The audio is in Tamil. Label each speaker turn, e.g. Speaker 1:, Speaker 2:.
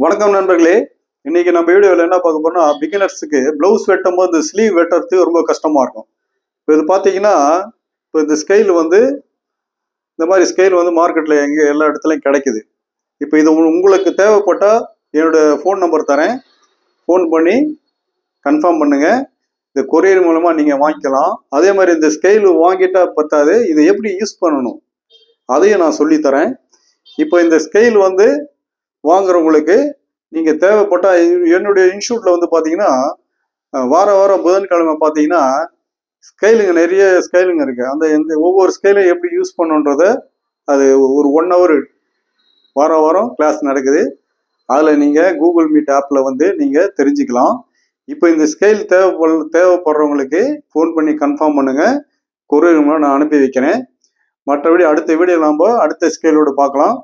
Speaker 1: வணக்கம் நண்பர்களே. இன்னைக்கு நம்ம வீடியோவில் என்ன பார்க்க போறோம்னா, பிகினர்ஸுக்கு ப்ளவுஸ் வெட்டும் போது ஸ்லீவ் வெட்டுறதுக்கு ரொம்ப கஷ்டமா இருக்கும். இப்போ இது பார்த்தீங்கன்னா, இப்போ இந்த ஸ்கெயில் வந்து இந்த மாதிரி ஸ்கெயில் வந்து மார்க்கெட்டில் எங்கே எல்லா இடத்துலையும் கிடைக்குது. இப்போ இது உங்களுக்கு தேவைப்பட்டால் என்னோட ஃபோன் நம்பர் தரேன், ஃபோன் பண்ணி கன்ஃபார்ம் பண்ணுங்க. இந்த கொரியர் மூலமாக நீங்கள் வாங்கிக்கலாம். அதே மாதிரி இந்த ஸ்கெயில் வாங்கிட்டா பத்தாது, இதை எப்படி யூஸ் பண்ணணும் அதையும் நான் சொல்லித்தரேன். இப்போ இந்த ஸ்கெயில் வந்து வாங்குறவங்களுக்கு நீங்கள் தேவைப்பட்டால் என்னுடைய இன்ஸ்டியூட்டில் வந்து பார்த்தீங்கன்னா வாரம் புதன்கிழமை பார்த்தீங்கன்னா ஸ்கெயிலுங்க நிறைய ஸ்கெயிலுங்க இருக்குது. அந்த ஒவ்வொரு ஸ்கெயிலும் எப்படி யூஸ் பண்ணுன்றத அது ஒரு 1 hour வாரம் கிளாஸ் நடக்குது. அதில் நீங்கள் கூகுள் மீட் ஆப்பில் வந்து நீங்கள் தெரிஞ்சுக்கலாம். இப்போ இந்த ஸ்கெயில் தேவைப்படுறவங்களுக்கு ஃபோன் பண்ணி கன்ஃபார்ம் பண்ணுங்கள். கொரியர் மூலம் நான் அனுப்பி வைக்கிறேன். மற்றபடி அடுத்த வீடியோ நாம் அடுத்த ஸ்கெயிலோடு பார்க்கலாம்.